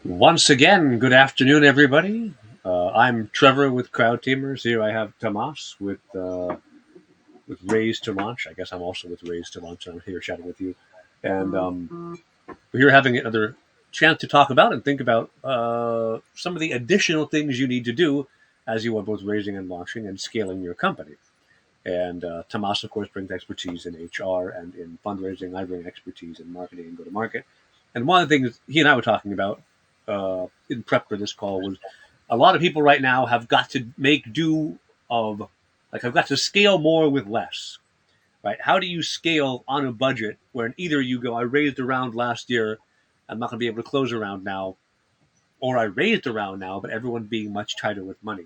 Once again, good afternoon, everybody. I'm Trevor with Crowd Teamers. Here I have Tomas with Raise2Launch. I guess I'm also with Raise2Launch. I'm here chatting with you, and we're here having another chance to talk about and think about some of the additional things you need to do as you are both raising and launching and scaling your company. And Tomas, of course, brings expertise in HR and in fundraising. I bring expertise in marketing and go-to-market. And one of the things he and I were talking about in prep for this call was a lot of people right now have got to make do of, like, I've got to scale more with less, right? How do you scale on a budget when either you go, I raised a round last year, I'm not going to be able to close a round now, or I raised a round now, but everyone's being much tighter with money.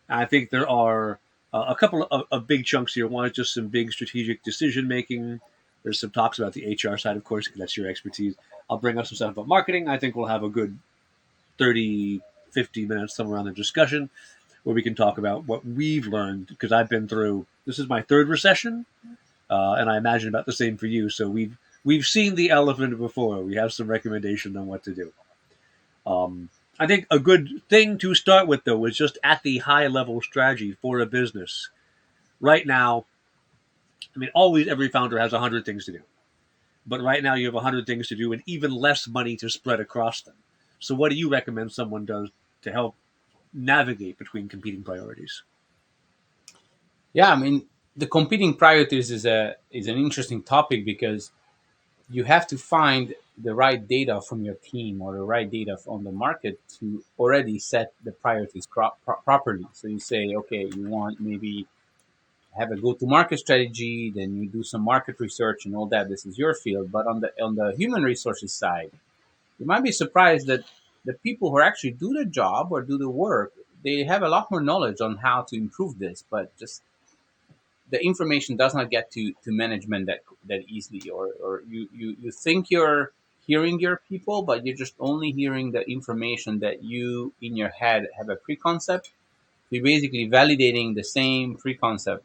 I think there are a couple of big chunks here. One is just some big strategic decision making. There's some talks about the HR side, of course, because that's your expertise. I'll bring up some stuff about marketing. I think we'll have a good 30, 50 minutes somewhere on the discussion where we can talk about what we've learned, because I've been through, this is my third recession, and I imagine about the same for you. So we've seen the elephant before. We have some recommendations on what to do. I think a good thing to start with, though, is just at the high level strategy for a business. Right now, I mean, always every founder has 100 things to do. But right now, you have 100 things to do and even less money to spread across them. So, what do you recommend someone does to help navigate between competing priorities? Yeah, I mean, the competing priorities is an interesting topic because you have to find the right data from your team or the right data on the market to already set the priorities properly. So you say, okay, you want maybe have a go-to-market strategy, then you do some market research and all that. This is your field. But on the human resources side, you might be surprised that the people who actually do the job or do the work, they have a lot more knowledge on how to improve this, but just the information does not get to management that easily, or you think you're hearing your people, but you're just only hearing the information that you in your head have a preconcept. You're basically validating the same preconcept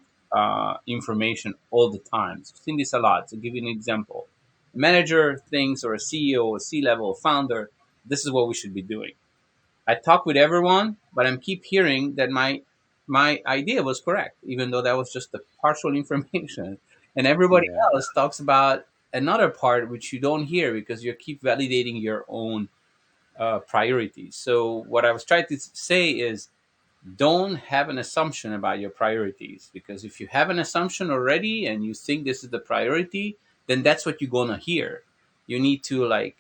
information all the time. So I've seen this a lot. To give you an example, a manager thinks, or a CEO, a C-level founder, this is what we should be doing. I talk with everyone, but I'm keep hearing that my idea was correct, even though that was just the partial information. And everybody Yeah. else talks about another part which you don't hear because you keep validating your own priorities. So what I was trying to say is, don't have an assumption about your priorities, because if you have an assumption already and you think this is the priority, then that's what you're gonna hear. You need to like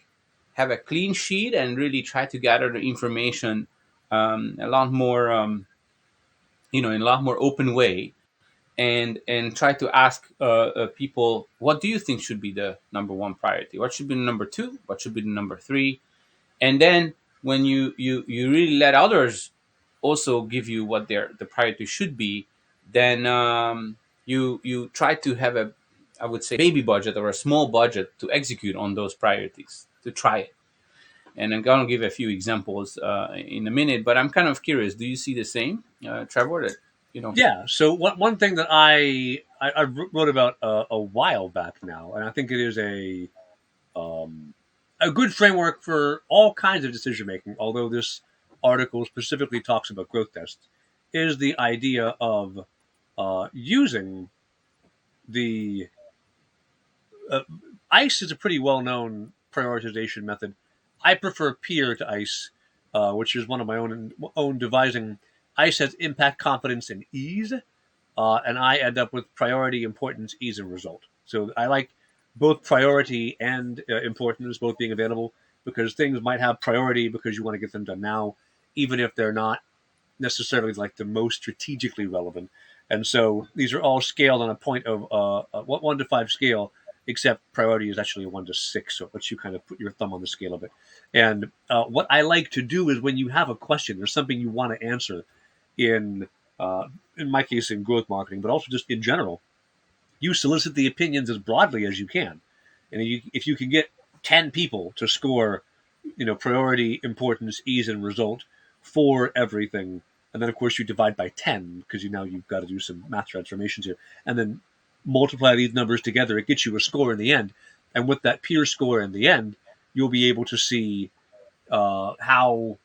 have a clean sheet and really try to gather the information a lot more in a lot more open way, and try to ask people, what do you think should be the number one priority, what should be the number two, what should be the number three. And then when you really let others also give you what the priority should be, then you try to have a, I would say, baby budget or a small budget to execute on those priorities, to try it. And I'm going to give a few examples in a minute, but I'm kind of curious, do you see the same, Trevor, that you know Yeah. So one thing that I wrote about a while back now, and I think it is a good framework for all kinds of decision making, although this article specifically talks about growth tests, is the idea of using the uh, ICE is a pretty well known prioritization method. I prefer peer to ICE, which is one of my own devising. ICE has impact, confidence, and ease, and I end up with priority, importance, ease, and result. So I like both priority and importance both being available, because things might have priority because you want to get them done now, even if they're not necessarily like the most strategically relevant. And so these are all scaled on a point of a 1 to 5 scale, except priority is actually a 1 to 6. So it lets you kind of put your thumb on the scale of it. And what I like to do is when you have a question, there's something you want to answer in, in my case, in growth marketing, but also just in general, you solicit the opinions as broadly as you can. And if you can get 10 people to score, priority, importance, ease, and result for everything, and then of course you divide by 10 because you've got to do some math transformations here, and then multiply these numbers together, it gets you a score in the end. And with that peer score in the end, you'll be able to see how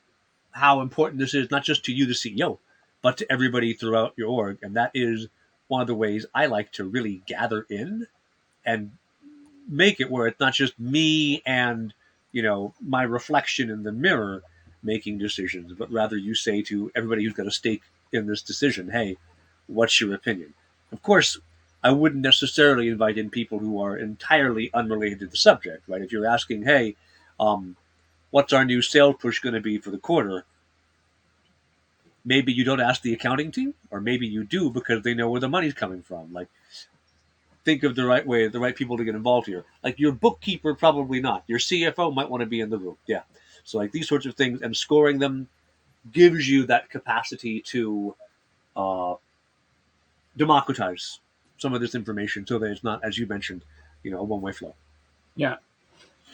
important this is, not just to you, the CEO, but to everybody throughout your org. And that is one of the ways I like to really gather in and make it where it's not just me and my reflection in the mirror making decisions, but rather you say to everybody who's got a stake in this decision, hey, what's your opinion? Of course, I wouldn't necessarily invite in people who are entirely unrelated to the subject, right? If you're asking, hey, um, what's our new sales push going to be for the quarter? Maybe you don't ask the accounting team, or maybe you do because they know where the money's coming from. Like, think of the right way, the right people to get involved here. Like your bookkeeper, probably not. Your CFO might want to be in the room. Yeah. So like these sorts of things and scoring them gives you that capacity to uh, democratize some of this information so that it's not, as you mentioned, a one way flow. Yeah.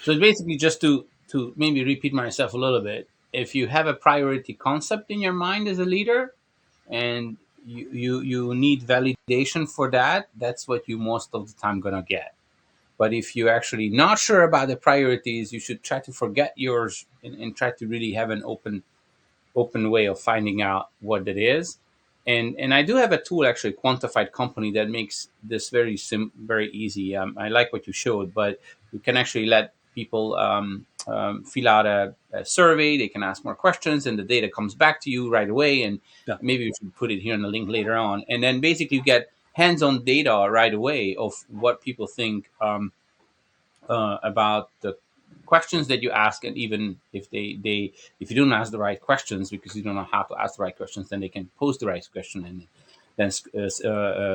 So it's basically just to maybe repeat myself a little bit. If you have a priority concept in your mind as a leader, and you need validation for that, that's what you most of the time gonna get. But if you're actually not sure about the priorities, you should try to forget yours, and try to really have an open way of finding out what that is. And I do have a tool, actually, Quantified Company, that makes this very easy. I like what you showed, but you can actually let people fill out a survey. They can ask more questions, and the data comes back to you right away. And Yeah. maybe we should put it here in the link later on. And then basically you get hands-on data right away of what people think about the questions that you ask. And even if they if you don't ask the right questions because you don't know how to ask the right questions, then they can pose the right question and then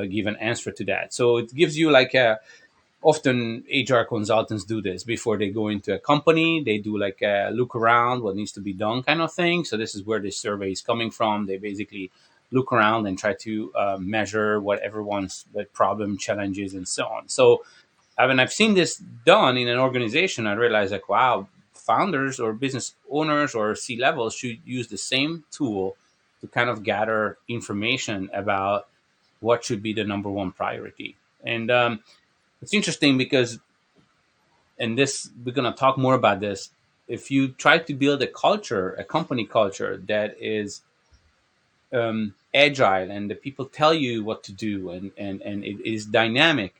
give an answer to that. So it gives you like a, often HR consultants do this before they go into a company. They do like a look around what needs to be done kind of thing. So this is where this survey is coming from. They basically look around and try to measure what everyone's what problem challenges and so on. So when I've seen this done in an organization, I realized like, wow, founders or business owners or C levels should use the same tool to kind of gather information about what should be the number one priority. And it's interesting because, and this we're gonna talk more about this. If you try to build a culture, a company culture that is agile, and the people tell you what to do, and it is dynamic,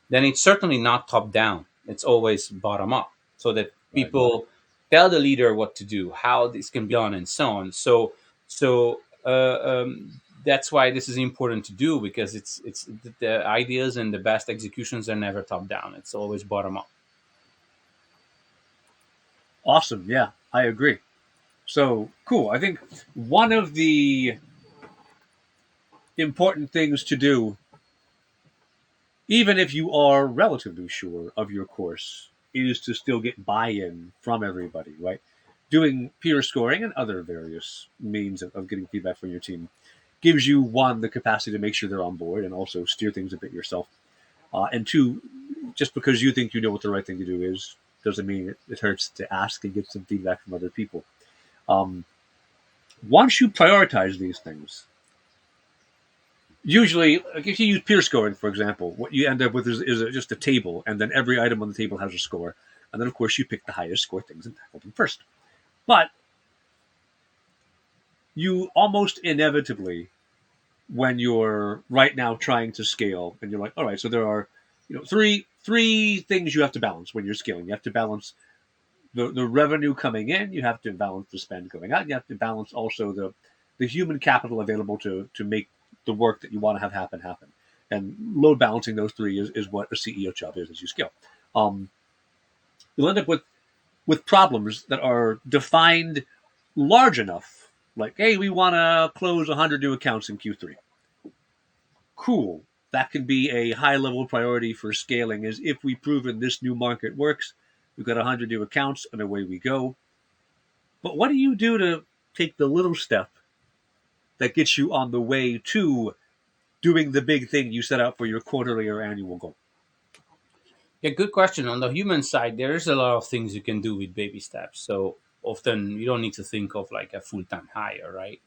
then it's certainly not top down. It's always bottom up, so that Right. people tell the leader what to do, how this can be done, and so on. So that's why this is important to do, because it's the ideas and the best executions are never top down. It's always bottom up. Awesome. Yeah, I agree. So cool. I think one of the important things to do, even if you are relatively sure of your course, is to still get buy-in from everybody, right? Doing peer scoring and other various means of getting feedback from your team gives you, one, the capacity to make sure they're on board and also steer things a bit yourself. And two, just because you think you know what the right thing to do is doesn't mean it hurts to ask and get some feedback from other people. Um, Once you prioritize these things, usually, like if you use peer scoring, for example, what you end up with is just a table, and then every item on the table has a score. And then, of course, you pick the highest score things and tackle them first. But you almost inevitably, when you're right now trying to scale, and you're like, all right, so there are, three things you have to balance when you're scaling. You have to balance the revenue coming in. You have to balance the spend going out. You have to balance also the human capital available to make the work that you want to have happen. And load balancing those three is what a CEO job is as you scale. Um, you'll end up with problems that are defined large enough. Like, hey, we want to close 100 new accounts in Q3. Cool. That can be a high level priority for scaling. Is if we've proven this new market works, we've got 100 new accounts, and away we go. But what do you do to take the little step that gets you on the way to doing the big thing you set out for your quarterly or annual goal? Yeah, good question. On the human side, there is a lot of things you can do with baby steps. So often you don't need to think of like a full-time hire, right?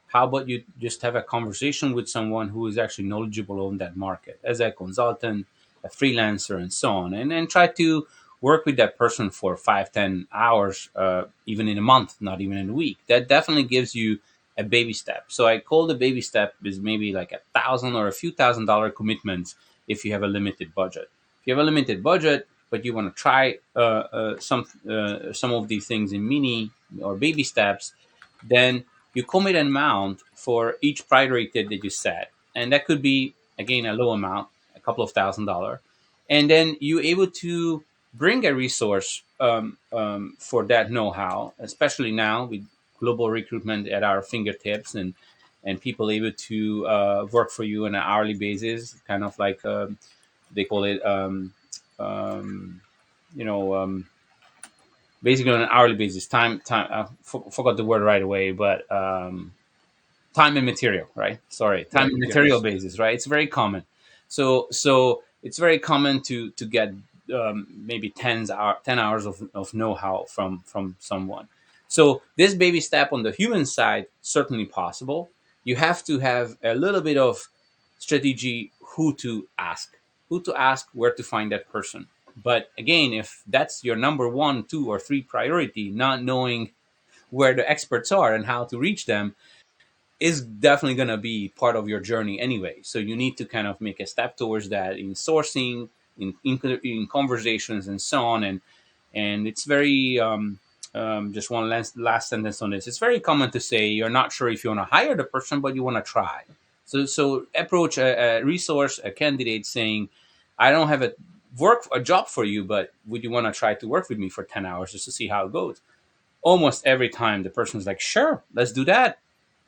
How about you just have a conversation with someone who is actually knowledgeable on that market as a consultant, a freelancer, and so on, and then try to work with that person for 5-10 hours, even in a month, not even in a week. That definitely gives you a baby step. So I call the baby step is maybe like $1,000 or a few $1,000 commitments if you have a limited budget. If you have a limited budget, but you want to try some of these things in mini or baby steps, then you commit an amount for each priority that you set, and that could be again a low amount, a couple of $1,000, and then you're able to bring a resource for that know-how, especially now with global recruitment at our fingertips, and people able to work for you on an hourly basis, kind of like they call it, um, you know, basically on an hourly basis. Time. Forgot the word right away, but time and material, right? Sorry, time Right. and material Yes. basis, right? It's very common. So it's very common to get maybe 10 hours of know-how from someone. So this baby step on the human side certainly possible. You have to have a little bit of strategy who to ask, where to find that person. But again, if that's your number one, two, or three priority, not knowing where the experts are and how to reach them, is definitely going to be part of your journey anyway. So you need to kind of make a step towards that in sourcing, in conversations, and so on. And it's very just one last sentence on this. It's very common to say you're not sure if you want to hire the person, but you want to try. So approach a resource, a candidate, saying, "I don't have a job for you, but would you want to try to work with me for 10 hours just to see how it goes?" Almost every time the person's like, "Sure, let's do that."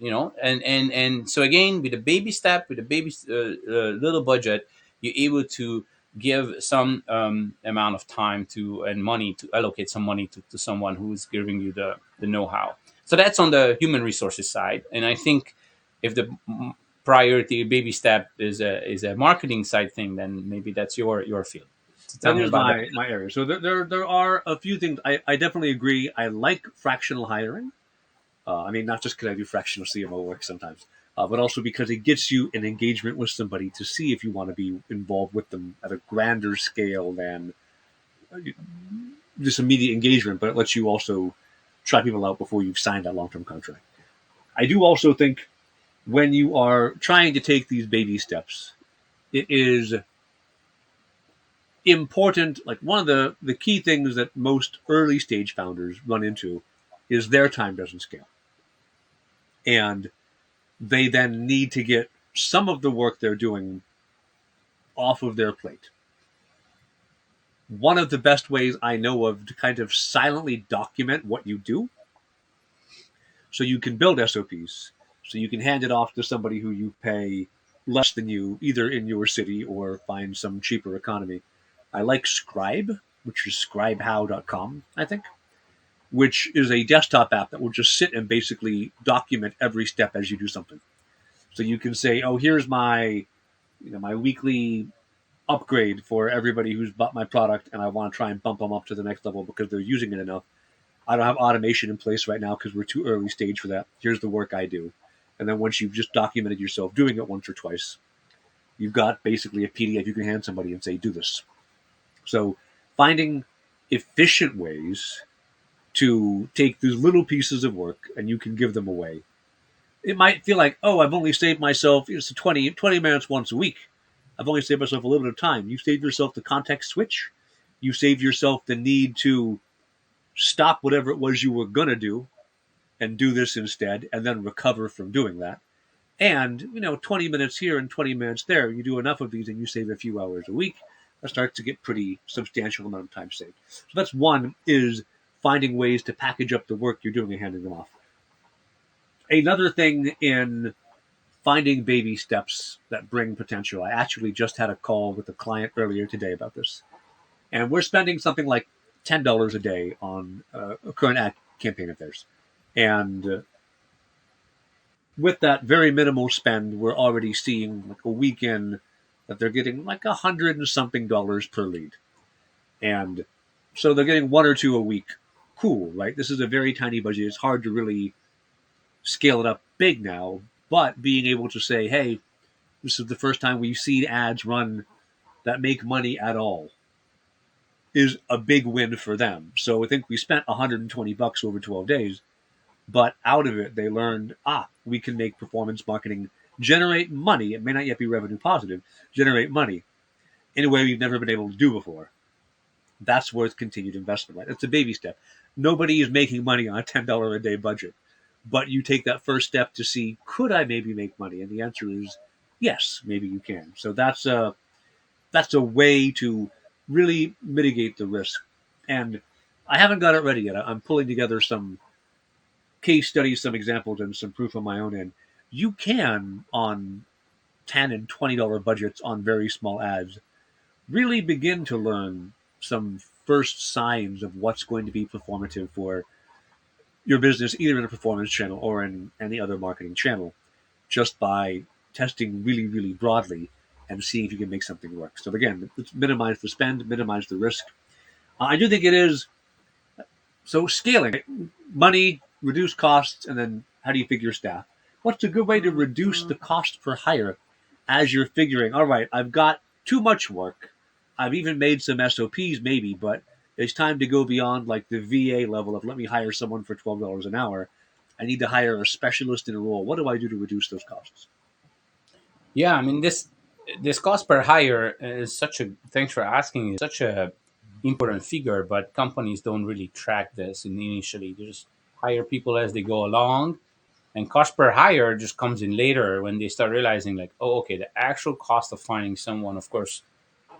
And so again, with a baby step, with a baby little budget, you're able to give some amount of time to and money to allocate some money to someone who is giving you the know-how. So that's on the human resources side. And I think if the priority baby step is a marketing side thing, then maybe that's your field. So tell That me is about that. my area. So there are a few things I definitely agree. I like fractional hiring. I mean, not just because I do fractional CMO work sometimes, but also because it gets you an engagement with somebody to see if you want to be involved with them at a grander scale than just immediate engagement, but it lets you also try people out before you've signed that long term contract. I do also think when you are trying to take these baby steps, it is important. Like one of the key things that most early stage founders run into is their time doesn't scale. And they then need to get some of the work they're doing off of their plate. One of the best ways I know of to kind of silently document what you do so you can build SOPs, so you can hand it off to somebody who you pay less than you, either in your city or find some cheaper economy. I like Scribe, which is scribehow.com, I think, which is a desktop app that will just sit and basically document every step as you do something. So you can say, oh, here's my weekly upgrade for everybody who's bought my product, and I want to try and bump them up to the next level because they're using it enough. I don't have automation in place right now because we're too early stage for that. Here's the work I do. And then once you've just documented yourself doing it once or twice, you've got basically a PDF you can hand somebody and say, do this. So finding efficient ways to take these little pieces of work and you can give them away. It might feel like, oh, I've only saved myself it's 20 minutes once a week. I've only saved myself a little bit of time. You saved yourself the context switch. You saved yourself the need to stop whatever it was you were going to do and do this instead and then recover from doing that. And, 20 minutes here and 20 minutes there, you do enough of these and you save a few hours a week. That starts to get pretty substantial amount of time saved. So that's one, is finding ways to package up the work you're doing and handing them off. Another thing in finding baby steps that bring potential. I actually just had a call with a client earlier today about this. And we're spending something like $10 a day on a current ad campaign of theirs. And with that very minimal spend, we're already seeing like a weekend that they're getting like $100 and something per lead. And so they're getting one or two a week. Cool, right? This is a very tiny budget. It's hard to really scale it up big now, but being able to say, hey, this is the first time we've seen ads run that make money at all. is a big win for them. So I think we spent $120 over 12 days, but out of it, they learned, we can make performance marketing generate money. It may not yet be revenue positive, generate money in a way we've never been able to do before. That's worth continued investment, right? It's a baby step. Nobody is making money on a $10 a day budget, but you take that first step to see, could I maybe make money? And the answer is yes, maybe you can. So that's a way to really mitigate the risk. And I haven't got it ready yet. I'm pulling together some case studies, some examples, and some proof on my own end. You can, on $10 and $20 budgets on very small ads, really begin to learn some first signs of what's going to be performative for your business, either in a performance channel or in any other marketing channel, just by testing really, really broadly and seeing if you can make something work. So again, let's minimize the spend, minimize the risk. I do think it is so scaling, money, reduce costs, and then how do you figure staff? What's a good way to reduce the cost per hire as you're figuring, all right, I've got too much work. I've even made some SOPs maybe, but it's time to go beyond like the VA level of let me hire someone for $12 an hour. I need to hire a specialist in a role. What do I do to reduce those costs? Yeah, I mean this cost per hire is such a, thanks for asking, is such a important figure, but companies don't really track this initially. They just hire people as they go along, and cost per hire just comes in later when they start realizing like, oh, okay, the actual cost of finding someone. Of course,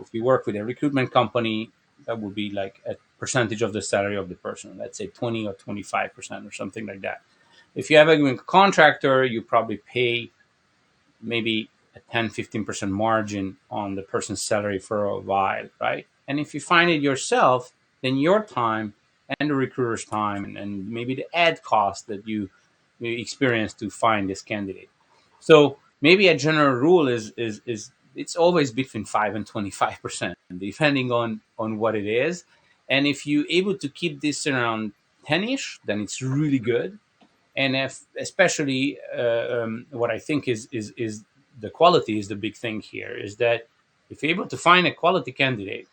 if you work with a recruitment company, that would be like a percentage of the salary of the person. Let's say 20 or 25% or something like that. If you have a contractor, you probably pay maybe a 10-15% margin on the person's salary for a while, right? And if you find it yourself, then your time and the recruiter's time and maybe the ad cost that you experience to find this candidate. So maybe a general rule is it's always between 5 and 25%, depending on what it is. And if you're able to keep this around 10ish, then it's really good. And if especially what I think is the quality is the big thing here, is that if you're able to find a quality candidate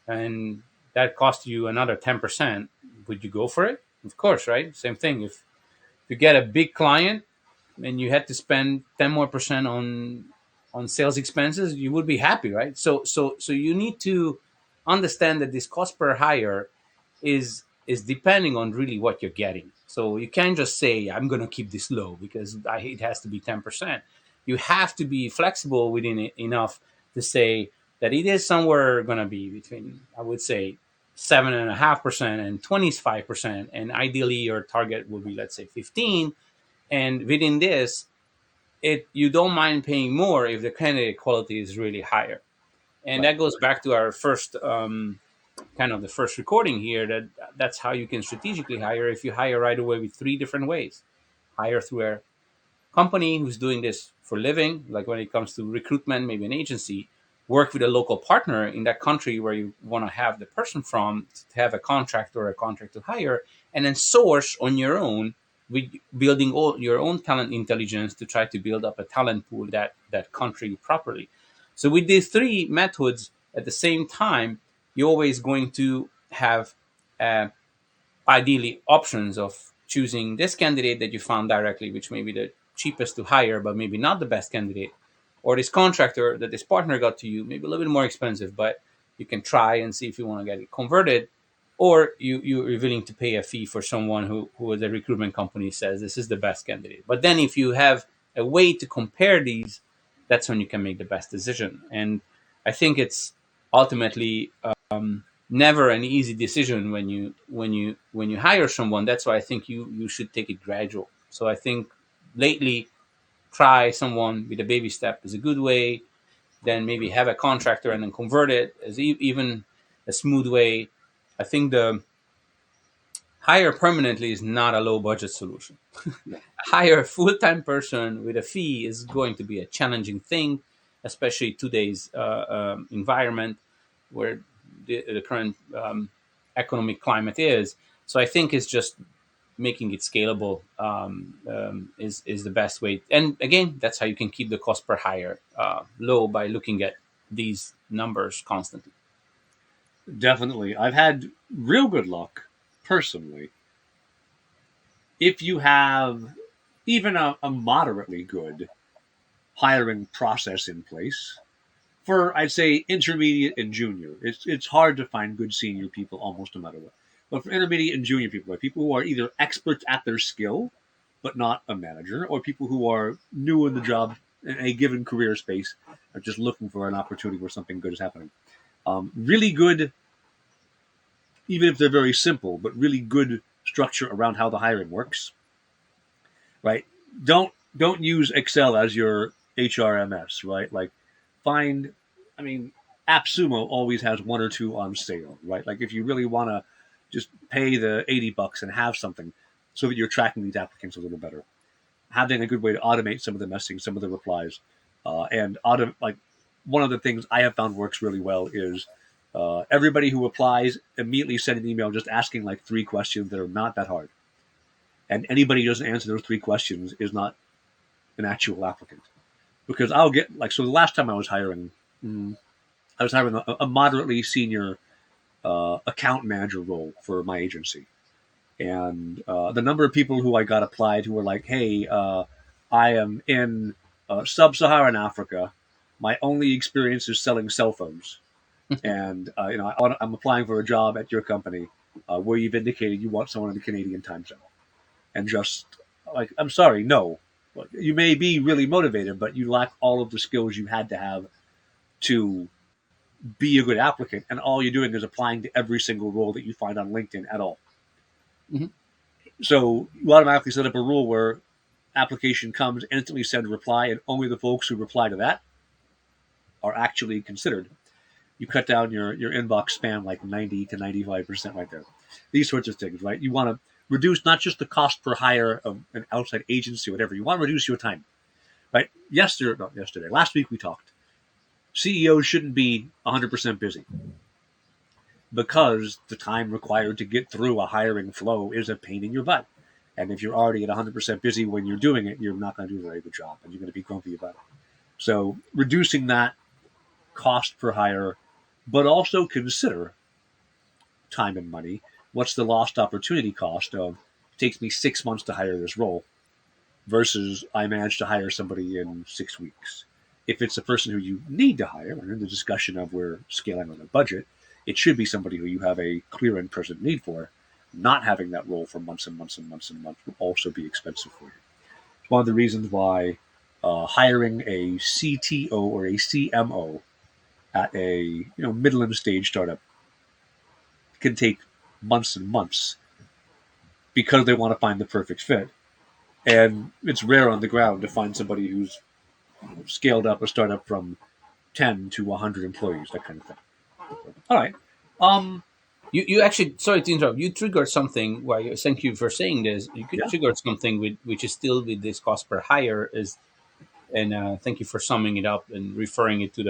and that costs you another 10%, would you go for it? Of course, right? Same thing. If you get a big client and you had to spend 10 more percent on sales expenses, you would be happy, right? So you need to understand that this cost per hire is depending on really what you're getting. So you can't just say I'm going to keep this low because it has to be 10%. You have to be flexible within it enough to say that it is somewhere going to be between, I would say, 7.5% and 25%, and ideally your target would be, let's say, 15. And within this, it you don't mind paying more if the candidate quality is really higher. And Right. that goes back to our first kind of the first recording here, that that's how you can strategically hire. If you hire right away with three different ways: hire through a company who's doing this for living, like when it comes to recruitment, maybe an agency, work with a local partner in that country where you want to have the person from, to have a contract or a contract to hire, and then source on your own with building all your own talent intelligence to try to build up a talent pool that country properly. So with these three methods at the same time, you're always going to have uh, ideally options of choosing this candidate that you found directly, which may be the cheapest to hire, but maybe not the best candidate, or this contractor that this partner got to you, maybe a little bit more expensive, but you can try and see if you want to get it converted, or you're willing to pay a fee for someone who the recruitment company says this is the best candidate. But then if you have a way to compare these, that's when you can make the best decision. And I think it's ultimately never an easy decision when you hire someone. That's why I think you should take it gradual. So I think lately, try someone with a baby step is a good way. Then maybe have a contractor and then convert it as even a smooth way. I think the hire permanently is not a low budget solution. Yeah. Hire a full time person with a fee is going to be a challenging thing, especially today's environment where the current economic climate is. So I think it's just making it scalable is the best way. And again, that's how you can keep the cost per hire low, by looking at these numbers constantly. Definitely. I've had real good luck personally. If you have even a moderately good hiring process in place for, I'd say, intermediate and junior, it's hard to find good senior people almost no matter what. But for intermediate and junior people, like people who are either experts at their skill but not a manager, or people who are new in the job in a given career space, are just looking for an opportunity where something good is happening. Really good, even if they're very simple, but really good structure around how the hiring works. Right? Don't use Excel as your HRMS. Right? Like find, I mean, AppSumo always has one or two on sale. Right? Like if you really want to just pay the $80 and have something so that you're tracking these applicants a little better, having a good way to automate some of the messaging, some of the replies, and like one of the things I have found works really well is everybody who applies immediately send an email just asking like three questions that are not that hard, and anybody who doesn't answer those three questions is not an actual applicant. Because I'll get like, so the last time I was hiring, I was hiring a moderately senior account manager role for my agency, and the number of people who I got applied who were like, "Hey, I am in sub-Saharan Africa. My only experience is selling cell phones, and I'm applying for a job at your company where you've indicated you want someone in the Canadian time zone." And just like, I'm sorry, no. You may be really motivated, but you lack all of the skills you had to have to be a good applicant, and all you're doing is applying to every single role that you find on LinkedIn at all. Hmm. So you automatically set up a rule where application comes, instantly send a reply, and only the folks who reply to that are actually considered. You cut down your inbox spam like 90 to 95% right there. These sorts of things, right? You want to reduce not just the cost per hire of an outside agency or whatever, you want to reduce your time, right? Last week we talked. CEOs shouldn't be 100% busy because the time required to get through a hiring flow is a pain in your butt. And if you're already at 100% busy when you're doing it, you're not going to do a very good job and you're going to be grumpy about it. So reducing that cost per hire, but also consider time and money. What's the lost opportunity cost of it takes me 6 months to hire this role versus I managed to hire somebody in 6 weeks? If it's a person who you need to hire, and in the discussion of we're scaling on a budget, it should be somebody who you have a clear and present need for. Not having that role for months and months and months and months will also be expensive for you. It's one of the reasons why hiring a CTO or a CMO at a Midland stage startup can take months and months because they want to find the perfect fit. And it's rare on the ground to find somebody who's scaled up a startup from 10 to 100 employees, that kind of thing. All right. Um, You actually, sorry to interrupt. You triggered something. Why? Thank you for saying this. You could yeah. trigger something with which is still with this cost per hire is, and thank you for summing it up and referring it to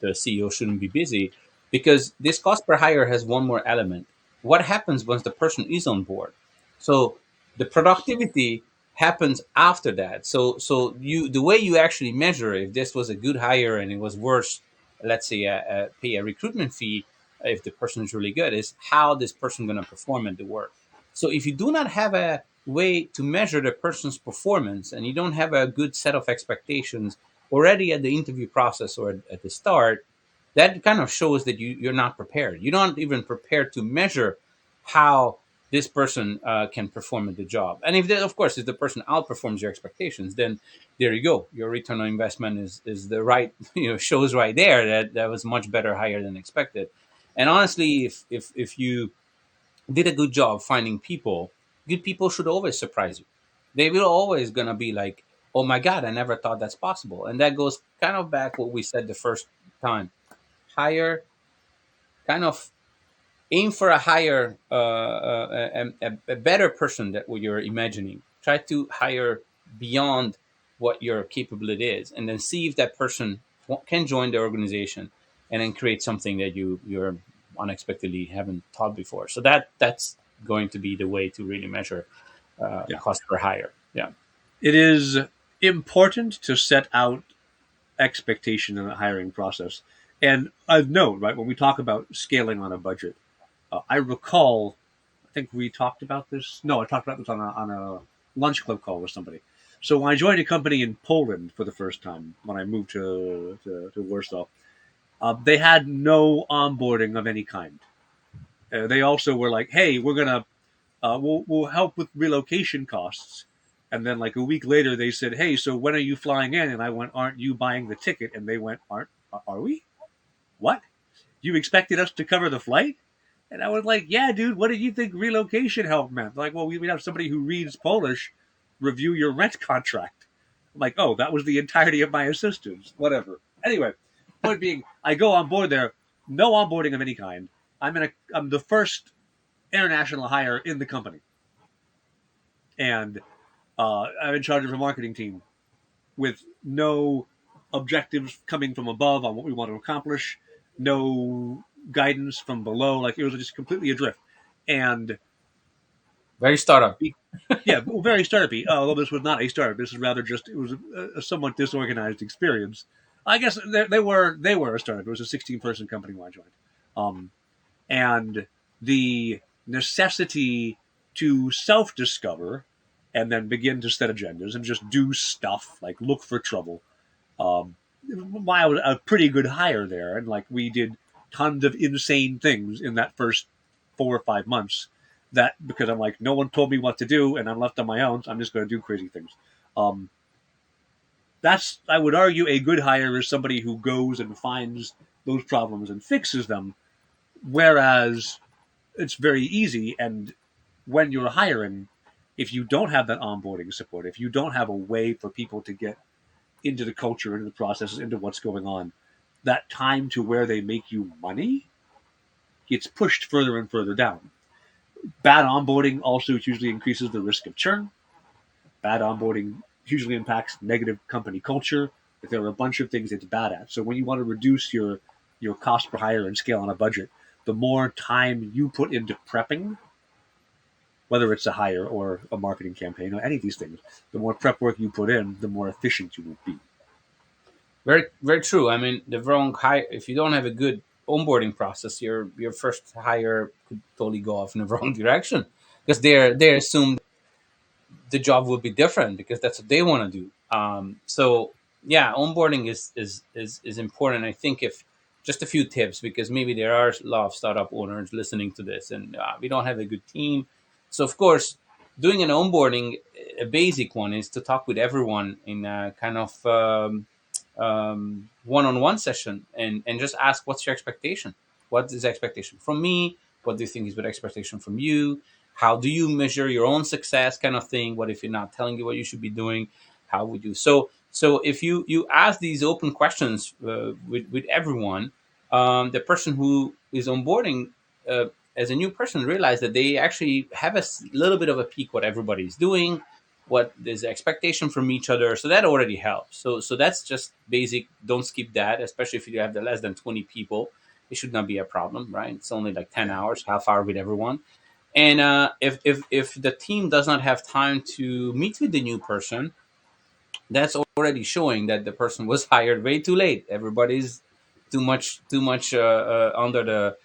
the CEO shouldn't be busy, because this cost per hire has one more element. What happens once the person is on board? So the productivity happens after that. So you, the way you actually measure if this was a good hire and it was worth, let's say, pay a recruitment fee if the person is really good, is how this person going to perform at the work. So if you do not have a way to measure the person's performance and you don't have a good set of expectations already at the interview process or at the start, that kind of shows that you're not prepared. You're not even prepared to measure how this person can perform at the job. And if they, of course, if the person outperforms your expectations, then there you go. Your return on investment is the right, shows right there that that was much better higher than expected. And honestly, if you did a good job finding people, good people should always surprise you. They will always gonna be like, "Oh my God, I never thought that's possible." And that goes kind of back what we said the first time. Hire, kind of aim for a higher, a better person that what you're imagining. Try to hire beyond what your capability is, and then see if that person can join the organization, and then create something that you're unexpectedly haven't thought before. So that's going to be the way to really measure Yeah. cost per hire. Yeah. It is important to set out expectation in the hiring process. And I've known, right, when we talk about scaling on a budget, I recall, I think we talked about this. No, I talked about this on a lunch club call with somebody. So when I joined a company in Poland for the first time, when I moved to Warsaw, they had no onboarding of any kind. They also were like, "Hey, we'll help with relocation costs." And then like a week later, they said, "Hey, so when are you flying in?" And I went, "Aren't you buying the ticket?" And they went, "Aren't Are we? What? You expected us to cover the flight?" And I was like, "Yeah, dude, what did you think relocation help meant?" Like, well, we have somebody who reads Polish review your rent contract. I'm like, oh, that was the entirety of my assistance. Whatever. Anyway, point being, I go on board there, no onboarding of any kind. I'm the first international hire in the company, and I'm in charge of a marketing team with no objectives coming from above on what we want to accomplish, no guidance from below. Like it was just completely adrift, and Very startup. yeah, well, very startupy. Although this was not a startup, this is rather just it was a somewhat disorganized experience. I guess they were a startup. It was a 16-person company when I joined, um, and the necessity to self-discover and then begin to set agendas and just do stuff like look for trouble. Um, I was a pretty good hire there, and like we did tons of insane things in that first 4 or 5 months. That because I'm like, no one told me what to do, and I'm left on my own. So I'm just going to do crazy things. Um, that's I would argue a good hire is somebody who goes and finds those problems and fixes them. Whereas it's very easy, and when you're hiring, if you don't have that onboarding support, if you don't have a way for people to get into the culture, into the processes, into what's going on, that time to where they make you money gets pushed further and further down. Bad onboarding also usually increases the risk of churn. Bad onboarding usually impacts negative company culture. If there are a bunch of things it's bad at. So when you want to reduce your cost per hire and scale on a budget, the more time you put into prepping, whether it's a hire or a marketing campaign or any of these things, the more prep work you put in, the more efficient you will be. Very, very true. I mean, the wrong hire. If you don't have a good onboarding process, your first hire could totally go off in the wrong direction because they assume the job will be different because that's what they want to do. So yeah, onboarding is important. I think if just a few tips because maybe there are a lot of startup owners listening to this and we don't have a good team. So of course, doing an onboarding, a basic one is to talk with everyone in a kind of one-on-one session and just ask what's your expectation, what is the expectation from me, what do you think is good expectation from you, how do you measure your own success, kind of thing. What if you're not telling you what you should be doing, how would you so if you ask these open questions with everyone, the person who is onboarding as a new person realize that they actually have little bit of a peek what everybody's doing, what there's expectation from each other, so that already helps. So that's just basic. Don't skip that, especially if you have the less than 20 people. It should not be a problem, right? It's only like 10 hours, half hour with everyone. And if the team does not have time to meet with the new person, that's already showing that the person was hired way too late. Everybody's too much under the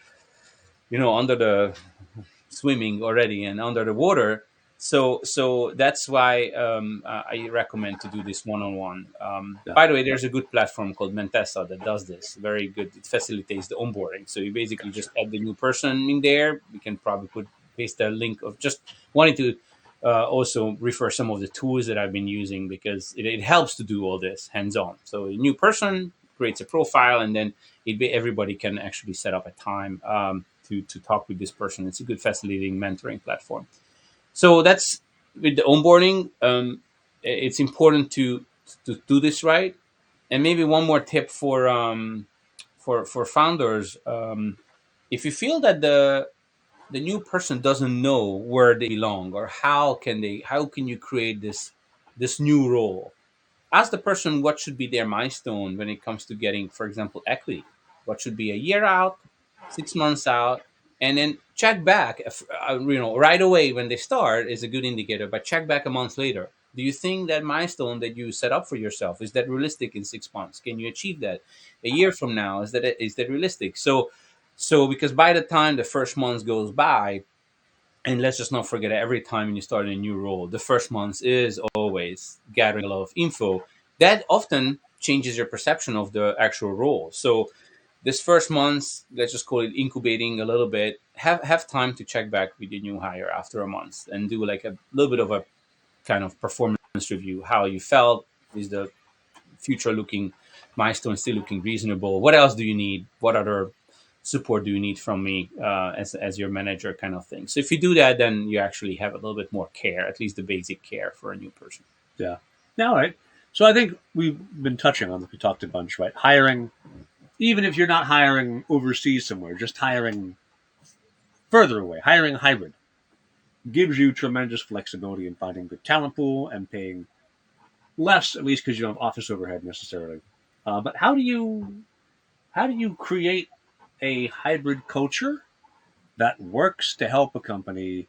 under the swimming already and under the water. So that's why I recommend to do this one-on-one. Yeah. By the way, there's a good platform called Mentessa that does this very good. It facilitates the onboarding. So you basically just add the new person in there. We can probably paste a link of just wanting to also refer some of the tools that I've been using because it helps to do all this hands-on. So a new person creates a profile, and then everybody can actually set up a time to talk with this person. It's a good facilitating mentoring platform. So that's with the onboarding. It's important to do this right. And maybe one more tip for founders: if you feel that the new person doesn't know where they belong or how can you create this new role, ask the person what should be their milestone when it comes to getting, for example, equity. What should be a year out, 6 months out, and then check back. Right away when they start is a good indicator, but check back a month later. Do you think that milestone that you set up for yourself, is that realistic in 6 months? Can you achieve that a year from now? Is that realistic? So because by the time the first month goes by, and let's just not forget that every time when you start a new role, the first month is always gathering a lot of info that often changes your perception of the actual role. So this first month, let's just call it incubating a little bit. Have time to check back with your new hire after a month and do like a little bit of a kind of performance review. How you felt, is the future looking milestone still looking reasonable? What else do you need? What other support do you need from me as your manager, kind of thing? So if you do that, then you actually have a little bit more care, at least the basic care for a new person. Yeah. Yeah, all right. So I think we've been touching on this. We talked a bunch, right? Hiring, even if you're not hiring overseas somewhere, just hiring further away, hiring hybrid gives you tremendous flexibility in finding good talent pool and paying less, at least because you don't have office overhead necessarily. But how do you create a hybrid culture that works to help a company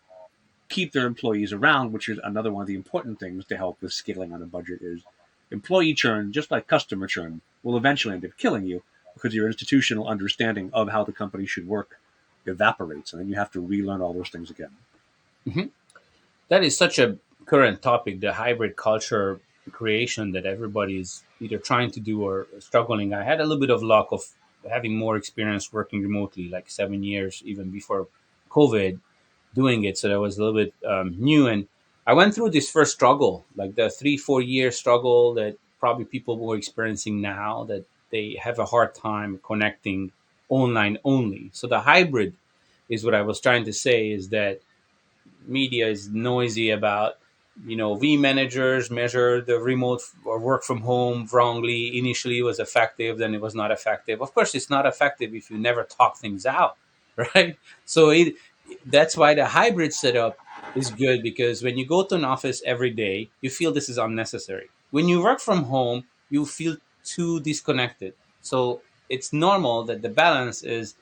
keep their employees around, which is another one of the important things to help with scaling on a budget is employee churn, just like customer churn, will eventually end up killing you because your institutional understanding of how the company should work evaporates, and then you have to relearn all those things again. Mhm. That is such a current topic, the hybrid culture creation that everybody's either trying to do or struggling. I had a little bit of luck of having more experience working remotely, like 7 years even before COVID, doing it. So that was a little bit new. And I went through this first struggle, like the 3 4 year struggle that probably people were experiencing now, that they have a hard time connecting online only. So the hybrid is what I was trying to say, is that media is noisy about, v managers measure the remote or work from home wrongly. Initially it was effective, then it was not effective. Of course it's not effective if you never talk things out, right? So that's why the hybrid setup is good, because when you go to an office every day, you feel this is unnecessary. When you work from home, you feel too disconnected. So it's normal that the balance is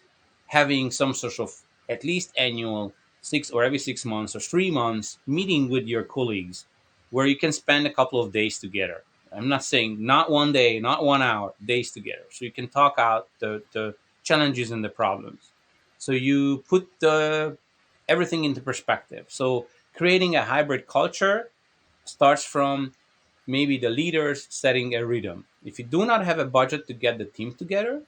having some sort of at least annual, 6 or every 6 months or 3 months meeting with your colleagues, where you can spend a couple of days together. I'm not saying not one day, not 1 hour, days together. So you can talk out the challenges and the problems. So you put everything into perspective. So creating a hybrid culture starts from maybe the leaders setting a rhythm. If you do not have a budget to get the team together,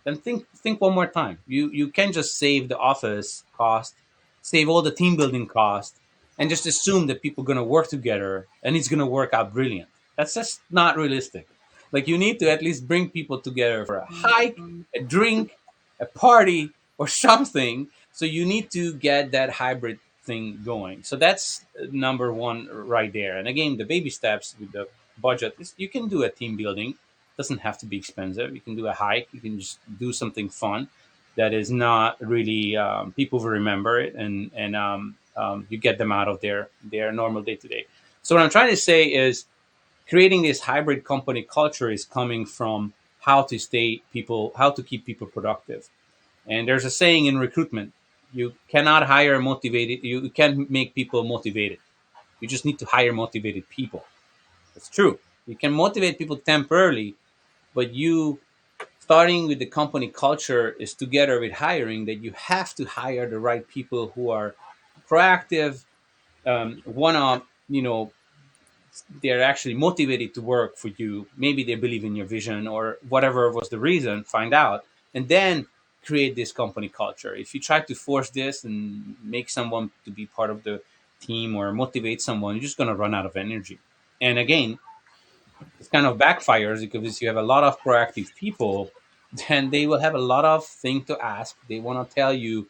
then think one more time. You can just save the office cost, save all the team building cost, and just assume that people are gonna work together and it's gonna work out brilliant. That's just not realistic. Like, you need to at least bring people together for a hike, a drink, a party, or something. So you need to get that hybrid thing going. So that's number one right there. And again, the baby steps with the budget is, you can do a team building, doesn't have to be expensive. You can do a hike. You can just do something fun that is not really, people will remember it, and you get them out of their normal day to day. So what I'm trying to say is, creating this hybrid company culture is coming from how to keep people productive. And there's a saying in recruitment: you cannot hire motivated. You can't make people motivated. You just need to hire motivated people. That's true. You can motivate people temporarily, but you, starting with the company culture, is together with hiring, that you have to hire the right people who are proactive, wanna, they're actually motivated to work for you. Maybe they believe in your vision or whatever was the reason. Find out, and then create this company culture. If you try to force this and make someone to be part of the team or motivate someone, you're just going to run out of energy. And again, this kind of backfires, because you have a lot of proactive people, then they will have a lot of things to ask. They want to tell you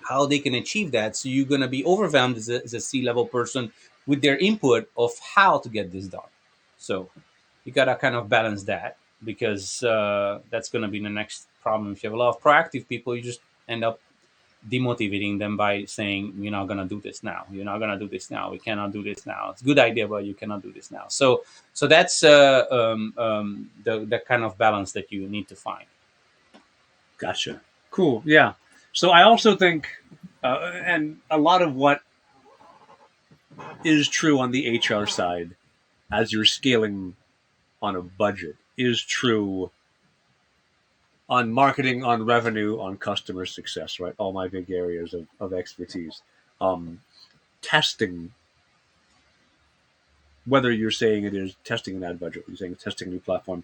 how they can achieve that. So you're going to be overwhelmed as a C-level person with their input of how to get this done. So you got to kind of balance that, because that's going to be the next problem. If you have a lot of proactive people, you just end up demotivating them by saying, "You're not going to do this now. You're not going to do this now. We cannot do this now. It's a good idea, but you cannot do this now." So that's the kind of balance that you need to find. Gotcha. Cool. Yeah. So I also think, and a lot of what is true on the HR side as you're scaling on a budget, is true on marketing, on revenue, on customer success, right? All my big areas of expertise. Um, Testing, whether you're saying it is testing an ad budget, you're saying testing a new platform,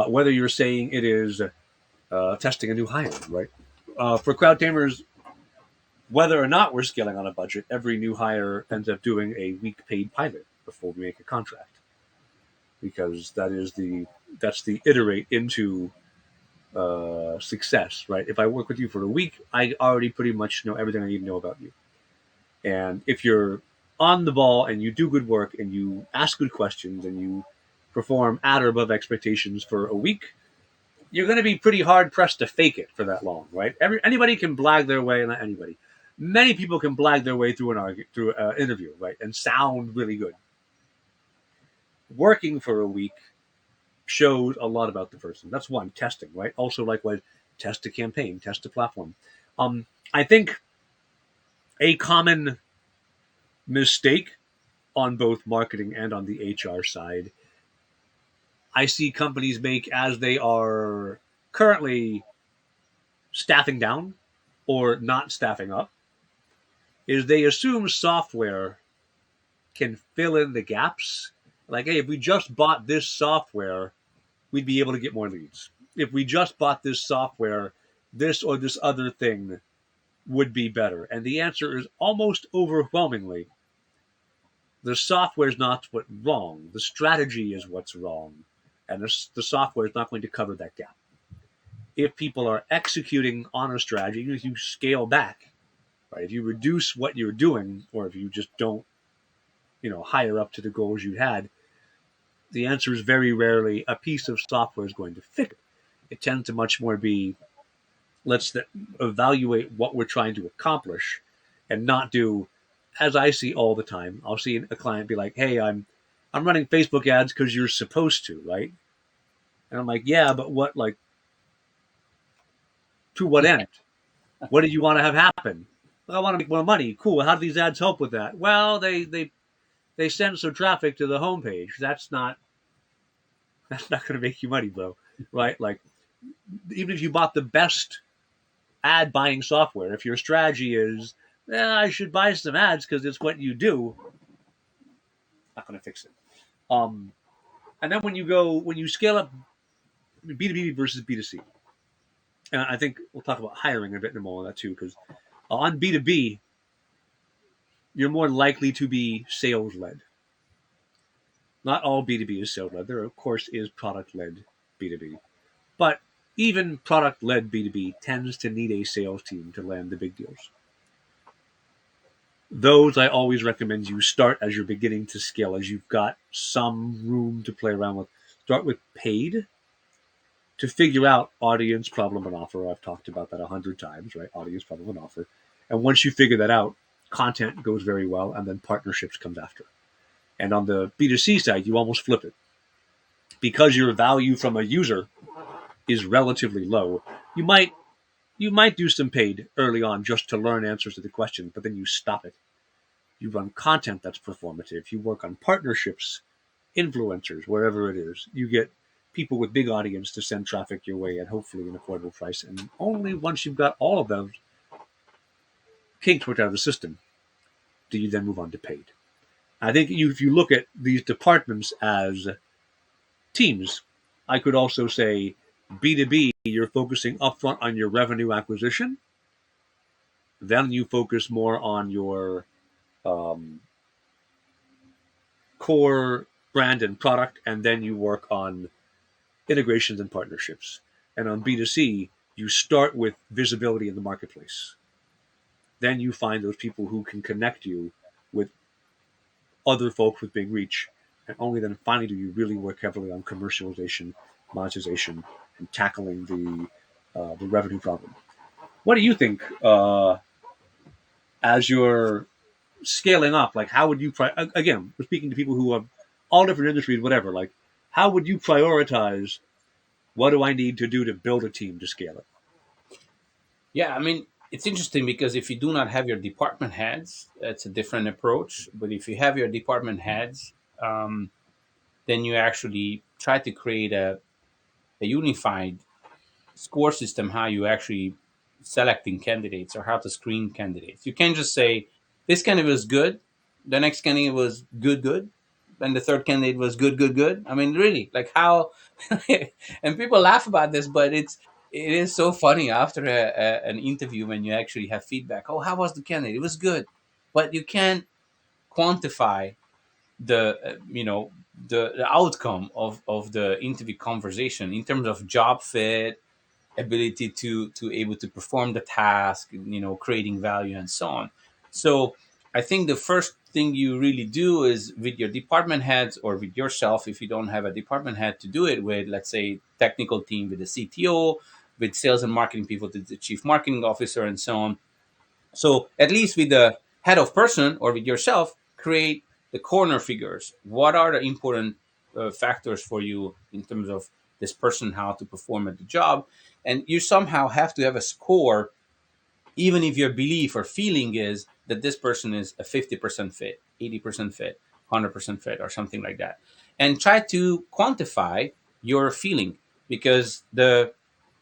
whether you're saying it is testing a new hire, right? For crowd tamers, whether or not we're scaling on a budget, every new hire ends up doing a week paid pilot before we make a contract, because that's the iterate into success, right? If I work with you for a week, I already pretty much know everything I need to know about you. And if you're on the ball and you do good work and you ask good questions and you perform at or above expectations for a week, you're going to be pretty hard pressed to fake it for that long, right? Anybody can blag their way, not anybody. Many people can blag their way through an interview, right, and sound really good. Working for a week shows a lot about the person. That's one, testing, right? Also, likewise, test a campaign, test a platform. I think a common mistake on both marketing and on the HR side, I see companies make as they are currently staffing down or not staffing up, is they assume software can fill in the gaps. Like, hey, if we just bought this software, we'd be able to get more leads. If we just bought this software, this or this other thing would be better. And the answer is almost overwhelmingly the software is not what's wrong. The strategy is what's wrong. And the software is not going to cover that gap. If people are executing on a strategy, if you scale back, right? If you reduce what you're doing, or if you just don't, hire up to the goals you had, the answer is very rarely a piece of software is going to fix it. It tends to much more be, let's evaluate what we're trying to accomplish and not do, as I see all the time. I'll see a client be like, hey, I'm running Facebook ads because you're supposed to, right? And I'm like, yeah, but what, like, to what end? What do you want to have happen? Well, I want to make more money. Cool. How do these ads help with that? Well, they send some traffic to the homepage. That's not going to make you money, bro. Right? Like, even if you bought the best ad buying software, if your strategy is, I should buy some ads because it's what you do, not going to fix it. Um, and then when you scale up B2B versus B2C, and I think we'll talk about hiring a bit more on that too, because on B2B, you're more likely to be sales led. Not all B2B is sales led. There, of course, is product led B2B. But even product led B2B tends to need a sales team to land the big deals. Those I always recommend you start as you're beginning to scale, as you've got some room to play around with. Start with paid to figure out audience, problem, and offer. I've talked about that 100 times, right? Audience, problem, and offer. And once you figure that out, content goes very well, and then partnerships comes after. And on the B2C side, you almost flip it. Because your value from a user is relatively low, you might do some paid early on just to learn answers to the question, but then you stop it. You run content that's performative. You work on partnerships, influencers, wherever it is. You get people with big audience to send traffic your way at hopefully an affordable price. And only once you've got all of those kinks worked out of the system do you then move on to paid. I think if you look at these departments as teams, I could also say B2B, you're focusing upfront on your revenue acquisition. Then you focus more on your um, core brand and product, and then you work on integrations and partnerships. And on B2C, you start with visibility in the marketplace. Then you find those people who can connect you with other folks with big reach. And only then finally do you really work heavily on commercialization, monetization, and tackling the revenue problem. What do you think as you're scaling up? Like, how would you again? We're speaking to people who have all different industries, whatever. Like, how would you prioritize? What do I need to do to build a team to scale it? Yeah, I mean, it's interesting because if you do not have your department heads, it's a different approach. But if you have your department heads, then you actually try to create a unified score system, how you actually selecting candidates or how to screen candidates. You can't just say this candidate was good, the next candidate was good, and the third candidate was good. I mean, really, like how? And people laugh about this, but it is so funny after an interview when you actually have feedback. Oh, how was the candidate? It was good, but you can't quantify the the outcome of the interview conversation in terms of job fit, ability to able to perform the task, creating value and so on. So I think the first thing you really do is with your department heads or with yourself, if you don't have a department head to do it with, let's say technical team with the CTO, with sales and marketing people to the chief marketing officer and so on. So at least with the head of person or with yourself, create the corner figures. What are the important factors for you in terms of this person, how to perform at the job? And you somehow have to have a score, even if your belief or feeling is that this person is a 50% fit, 80% fit, 100% fit, or something like that. And try to quantify your feeling, because the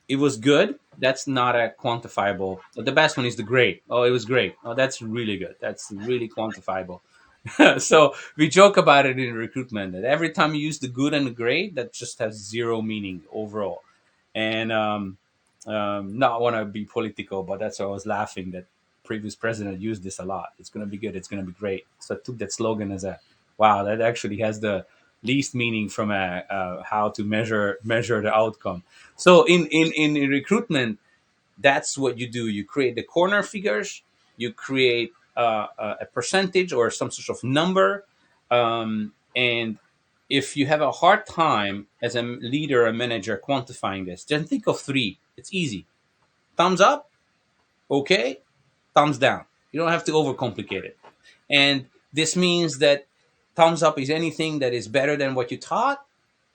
it was good, that's not a quantifiable. The best one is the great. Oh, it was great. Oh, that's really good. That's really quantifiable. So we joke about it in recruitment that every time you use the good and the great, that just has zero meaning overall. And not want to be political, but that's why I was laughing that previous president used this a lot. It's going to be good. It's going to be great. So I took that slogan as a wow. That actually has the least meaning from a how to measure the outcome. So in recruitment, that's what you do. You create the corner figures. You create a percentage or some sort of number, and if you have a hard time as a leader or manager quantifying this, then think of three. It's easy: thumbs up, okay; thumbs down. You don't have to overcomplicate it. And this means that thumbs up is anything that is better than what you thought.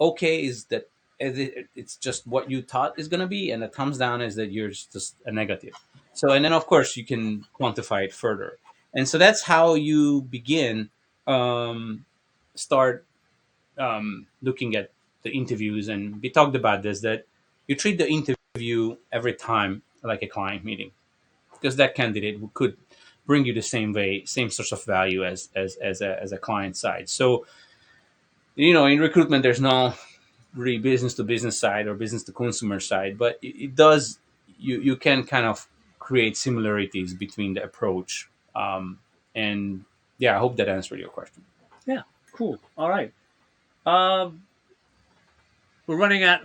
Okay is that it's just what you thought is going to be, and a thumbs down is that you're just a negative. So, and then of course you can quantify it further. And so that's how you begin, um, start looking at the interviews. And we talked about this, that you treat the interview every time like a client meeting, because that candidate could bring you the same way, same source of value as a client side. So, in recruitment, there's no really business to business side or business to consumer side, but it does, you can kind of create similarities between the approach. And yeah, I hope that answered your question. Yeah, cool. All right. Um, we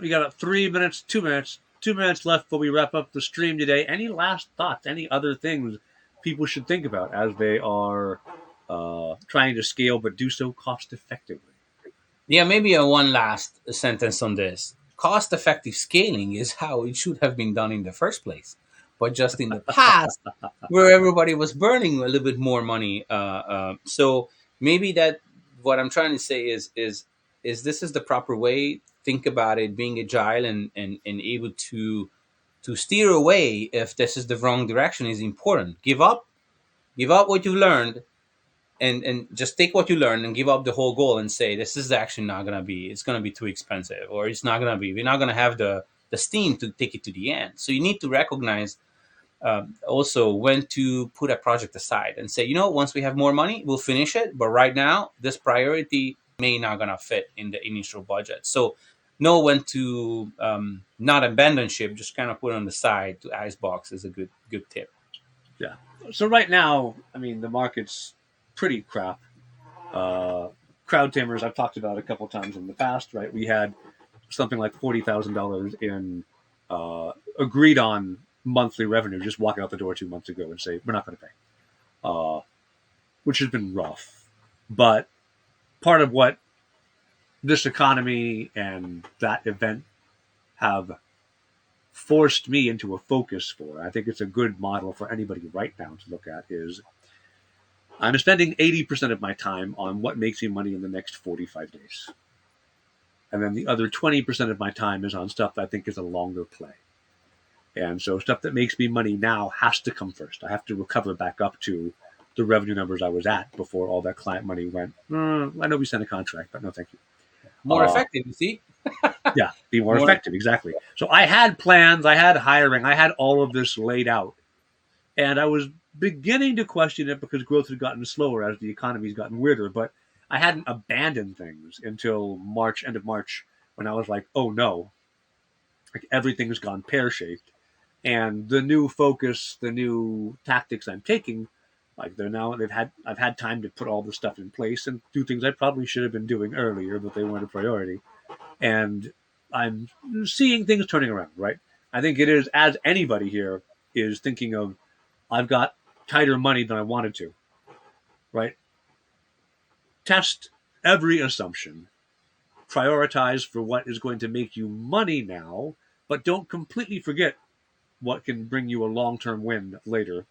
got 3 minutes, 2 minutes, 2 minutes left before we wrap up the stream today. Any last thoughts? Any other things people should think about as they are trying to scale but do so cost effectively? Yeah, maybe one last sentence on this. Cost effective scaling is how it should have been done in the first place. But just in the past, where everybody was burning a little bit more money. So maybe that what I'm trying to say is this is the proper way. Think about it, being agile and able to steer away if this is the wrong direction is important. Give up what you've learned, and just take what you learn and give up the whole goal and say this is actually not going to be, it's going to be too expensive, or it's not going to be, we're not going to have the steam to take it to the end. So you need to recognize also when to put a project aside and say, once we have more money we'll finish it, but right now this priority may not going to fit in the initial budget. So know when to not abandon ship, just kind of put it on the side to icebox is a good tip. Yeah. So right now, I mean, the market's pretty crap. Uh, Crowd tamers I've talked about a couple times in the past, right? We had something like $40,000 in agreed on monthly revenue just walking out the door 2 months ago and say we're not going to pay, uh, which has been rough. But part of what this economy and that event have forced me into a focus for, I think it's a good model for anybody right now to look at, is I'm spending 80% of my time on what makes me money in the next 45 days. And then the other 20% of my time is on stuff that I think is a longer play. And so stuff that makes me money now has to come first. I have to recover back up to the revenue numbers I was at before all that client money went. I know we sent a contract, but no, thank you. More Uh, effective, you see? yeah, be more More. effective. Exactly. So I had plans, I had hiring, I had all of this laid out. And I was beginning to question it because growth had gotten slower as the economy's gotten weirder. But I hadn't abandoned things until March, end of March, when I was like, oh no, like everything's gone pear shaped. And the new focus, the new tactics I'm taking, like I've had time to put all this stuff in place and do things I probably should have been doing earlier, but they weren't a priority. And I'm seeing things turning around, right? I think it is, as anybody here is thinking of, I've got tighter money than I wanted to, right? Test every assumption, prioritize for what is going to make you money now, but don't completely forget what can bring you a long term win later.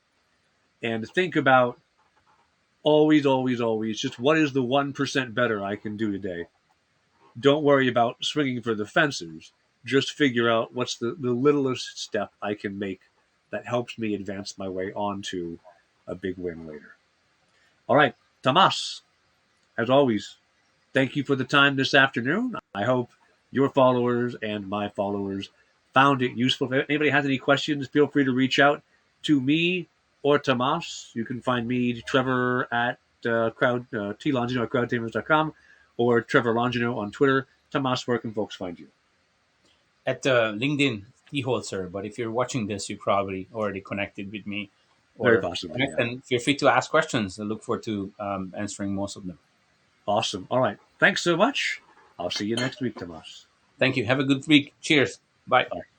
And think about always, always, always just what is the 1% better I can do today. Don't worry about swinging for the fences. Just figure out what's the littlest step I can make that helps me advance my way onto a big win later. All right, Tomas, as always, thank you for the time this afternoon. I hope your followers and my followers found it useful. If anybody has any questions, feel free to reach out to me or Tomas. You can find me, Trevor, at T Longino at crowdtamers.com or Trevor Longino on Twitter. Tomas, where can folks find you? At LinkedIn Holzer, but if you're watching this, you probably already connected with me Very or possibly, connect, yeah. and feel free to ask questions. I look forward to answering most of them. Awesome. All right. Thanks so much. I'll see you next week, Tomas. Thank you. Have a good week. Cheers. Bye. Bye.